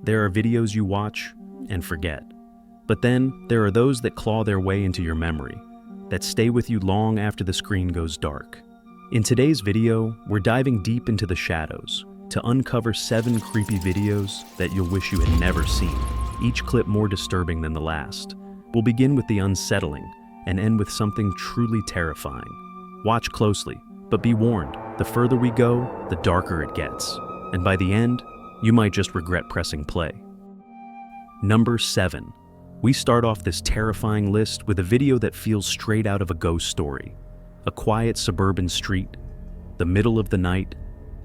There are videos you watch and forget. But then there are those that claw their way into your memory, that stay with you long after the screen goes dark. In today's video, we're diving deep into the shadows to uncover 7 creepy videos that you'll wish you had never seen, each clip more disturbing than the last. We'll begin with the unsettling and end with something truly terrifying. Watch closely, but be warned, the further we go, the darker it gets. And by the end, you might just regret pressing play. Number 7. We start off this terrifying list with a video that feels straight out of a ghost story. A quiet suburban street, the middle of the night,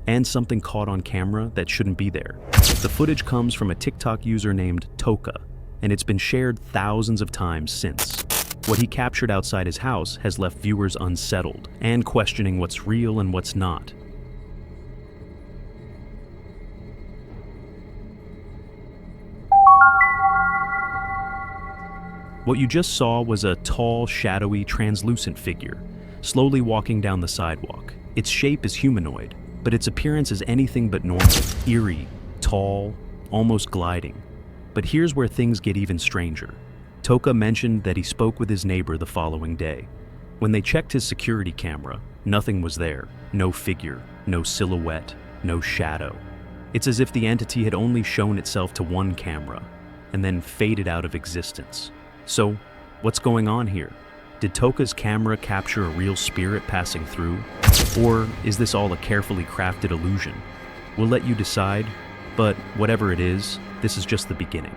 and something caught on camera that shouldn't be there. The footage comes from a TikTok user named Toka, and it's been shared thousands of times since. What he captured outside his house has left viewers unsettled and questioning what's real and what's not. What you just saw was a tall, shadowy, translucent figure, slowly walking down the sidewalk. Its shape is humanoid, but its appearance is anything but normal, eerie, tall, almost gliding. But here's where things get even stranger. Toka mentioned that he spoke with his neighbor the following day. When they checked his security camera, nothing was there. No figure, no silhouette, no shadow. It's as if the entity had only shown itself to one camera and then faded out of existence. So, what's going on here? Did Toka's camera capture a real spirit passing through? Or is this all a carefully crafted illusion? We'll let you decide, but whatever it is, this is just the beginning.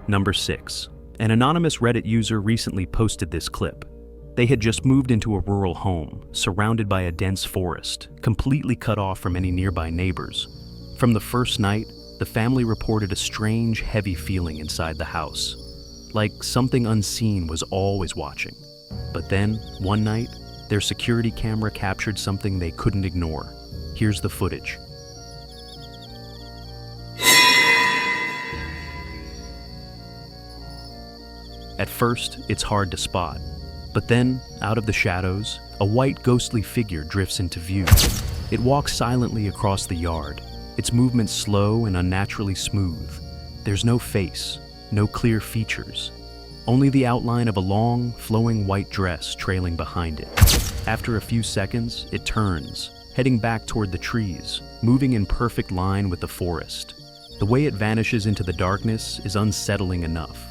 Number 6. An anonymous Reddit user recently posted this clip. They had just moved into a rural home, surrounded by a dense forest, completely cut off from any nearby neighbors. From the first night, the family reported a strange, heavy feeling inside the house, like something unseen was always watching. But then, one night, their security camera captured something they couldn't ignore. Here's the footage. At first, it's hard to spot. But then, out of the shadows, a white ghostly figure drifts into view. It walks silently across the yard, its movements slow and unnaturally smooth. There's no face, no clear features, only the outline of a long, flowing white dress trailing behind it. After a few seconds, it turns, heading back toward the trees, moving in perfect line with the forest. The way it vanishes into the darkness is unsettling enough.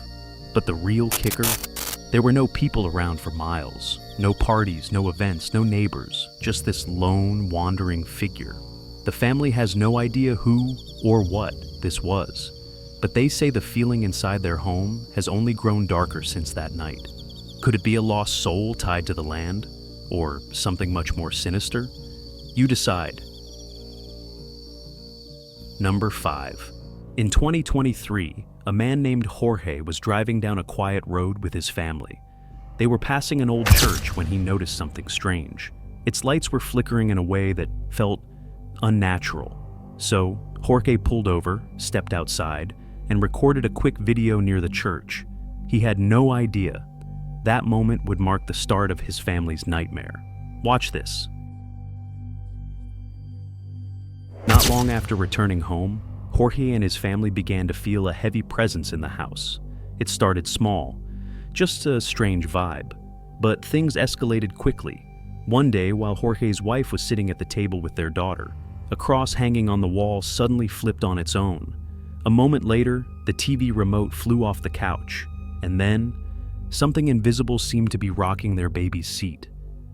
But the real kicker? There were no people around for miles. No parties, no events, no neighbors, just this lone, wandering figure. The family has no idea who or what this was, but they say the feeling inside their home has only grown darker since that night. Could it be a lost soul tied to the land? Or something much more sinister? You decide. Number 5. In 2023, a man named Jorge was driving down a quiet road with his family. They were passing an old church when he noticed something strange. Its lights were flickering in a way that felt unnatural. So, Jorge pulled over, stepped outside, and recorded a quick video near the church. He had no idea that moment would mark the start of his family's nightmare. Watch this. Not long after returning home, Jorge and his family began to feel a heavy presence in the house. It started small, just a strange vibe, but things escalated quickly. One day, while Jorge's wife was sitting at the table with their daughter, a cross hanging on the wall suddenly flipped on its own. A moment later, the TV remote flew off the couch, and then, something invisible seemed to be rocking their baby's seat.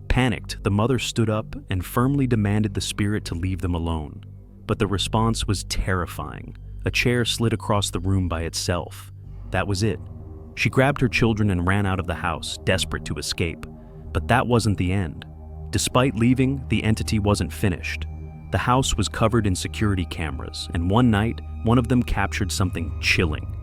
Panicked, the mother stood up and firmly demanded the spirit to leave them alone. But the response was terrifying. A chair slid across the room by itself. That was it. She grabbed her children and ran out of the house, desperate to escape. But that wasn't the end. Despite leaving, the entity wasn't finished. The house was covered in security cameras, and one night, one of them captured something chilling.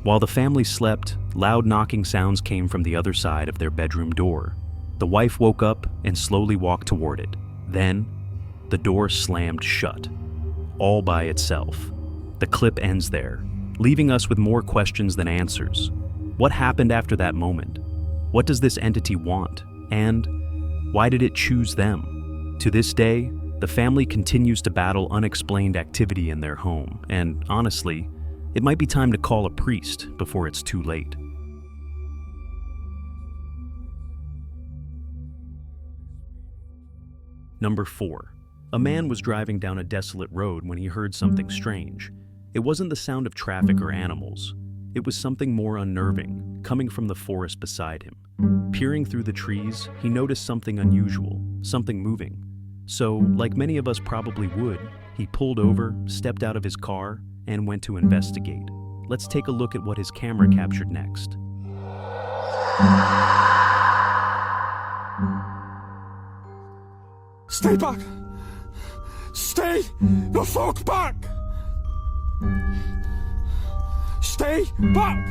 While the family slept, loud knocking sounds came from the other side of their bedroom door. The wife woke up and slowly walked toward it. Then, the door slammed shut, all by itself. The clip ends there, leaving us with more questions than answers. What happened after that moment? What does this entity want? And why did it choose them? To this day, the family continues to battle unexplained activity in their home, and honestly, it might be time to call a priest before it's too late. Number 4. A man was driving down a desolate road when he heard something strange. It wasn't the sound of traffic or animals. It was something more unnerving, coming from the forest beside him. Peering through the trees, he noticed something unusual, something moving. So, like many of us probably would, he pulled over, stepped out of his car, and went to investigate. Let's take a look at what his camera captured next. Stay back! Stay the fuck back! Stay back!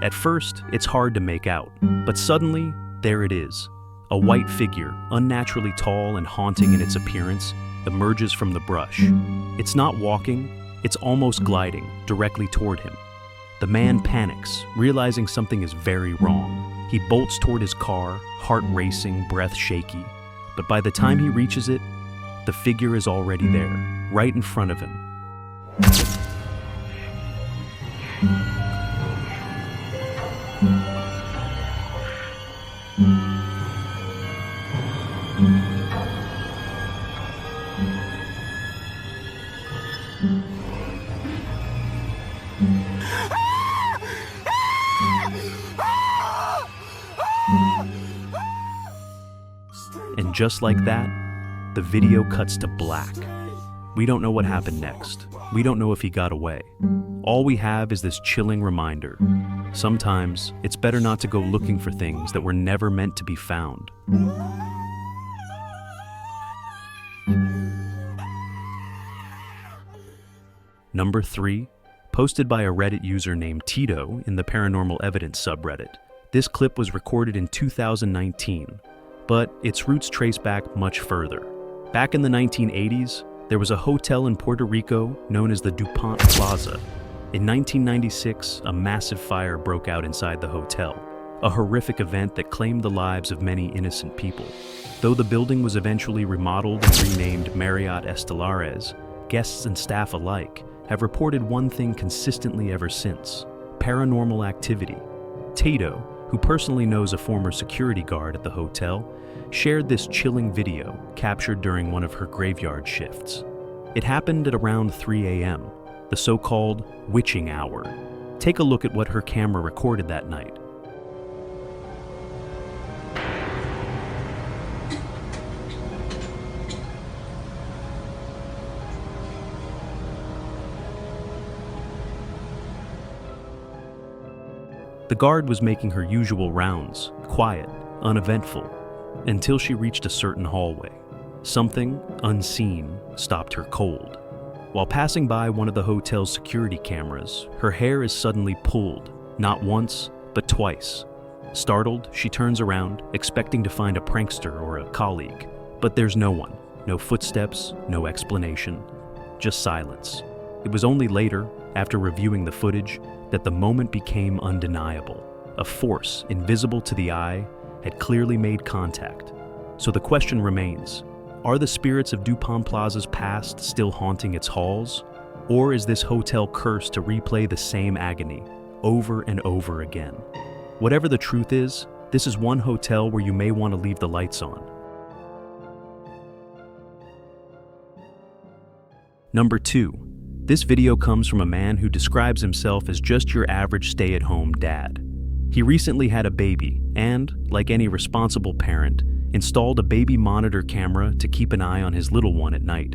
At first, it's hard to make out, but suddenly, there it is. A white figure, unnaturally tall and haunting in its appearance, emerges from the brush. It's not walking, it's almost gliding directly toward him. The man panics, realizing something is very wrong. He bolts toward his car, heart racing, breath shaky. But by the time he reaches it, the figure is already there, right in front of him. And just like that, the video cuts to black. We don't know what happened next. We don't know if he got away. All we have is this chilling reminder. Sometimes, it's better not to go looking for things that were never meant to be found. Number 3, posted by a Reddit user named Tito in the Paranormal Evidence subreddit. This clip was recorded in 2019, but its roots trace back much further. Back in the 1980s, there was a hotel in Puerto Rico known as the DuPont Plaza. In 1996, a massive fire broke out inside the hotel, a horrific event that claimed the lives of many innocent people. Though the building was eventually remodeled and renamed Marriott Estelares, guests and staff alike have reported one thing consistently ever since: paranormal activity. Tato, who personally knows a former security guard at the hotel, shared this chilling video captured during one of her graveyard shifts. It happened at around 3 a.m., the so-called witching hour. Take a look at what her camera recorded that night. The guard was making her usual rounds, quiet, uneventful, until she reached a certain hallway. Something, unseen, stopped her cold. While passing by one of the hotel's security cameras, her hair is suddenly pulled, not once, but twice. Startled, she turns around, expecting to find a prankster or a colleague. But there's no one, no footsteps, no explanation, just silence. It was only later, after reviewing the footage, that the moment became undeniable. A force, invisible to the eye, had clearly made contact. So the question remains, are the spirits of DuPont Plaza's past still haunting its halls? Or is this hotel cursed to replay the same agony over and over again? Whatever the truth is, this is one hotel where you may want to leave the lights on. Number 2. This video comes from a man who describes himself as just your average stay-at-home dad. He recently had a baby and, like any responsible parent, installed a baby monitor camera to keep an eye on his little one at night.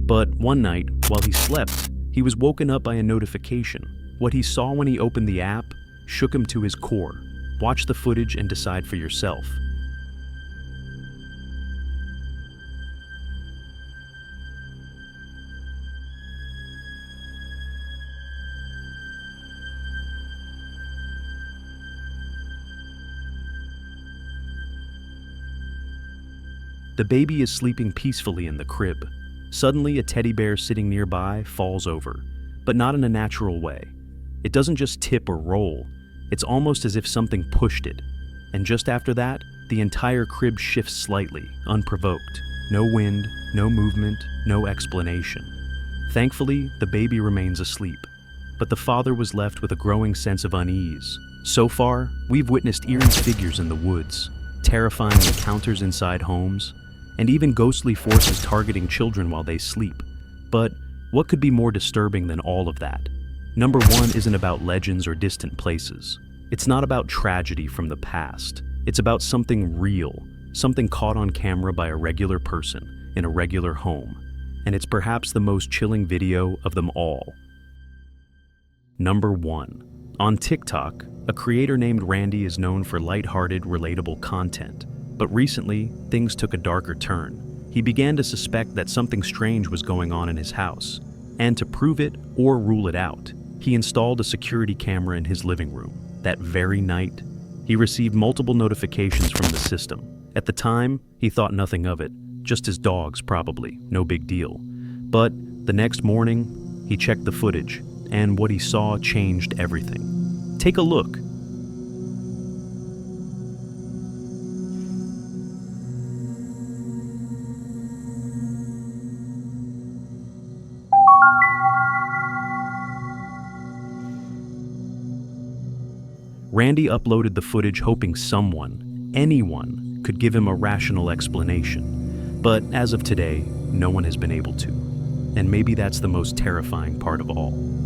But one night, while he slept, he was woken up by a notification. What he saw when he opened the app shook him to his core. Watch the footage and decide for yourself. The baby is sleeping peacefully in the crib. Suddenly, a teddy bear sitting nearby falls over, but not in a natural way. It doesn't just tip or roll, it's almost as if something pushed it. And just after that, the entire crib shifts slightly, unprovoked. No wind, no movement, no explanation. Thankfully, the baby remains asleep, but the father was left with a growing sense of unease. So far, we've witnessed eerie figures in the woods, terrifying encounters inside homes, and even ghostly forces targeting children while they sleep. But what could be more disturbing than all of that? Number one isn't about legends or distant places. It's not about tragedy from the past. It's about something real, something caught on camera by a regular person in a regular home. And it's perhaps the most chilling video of them all. Number 1. On TikTok, a creator named Randy is known for lighthearted, relatable content. But recently, things took a darker turn. He began to suspect that something strange was going on in his house. And to prove it or rule it out, he installed a security camera in his living room. That very night, he received multiple notifications from the system. At the time, he thought nothing of it, just his dogs probably, no big deal. But the next morning, he checked the footage, and what he saw changed everything. Take a look. Randy uploaded the footage hoping someone, anyone, could give him a rational explanation. But as of today, no one has been able to. And maybe that's the most terrifying part of all.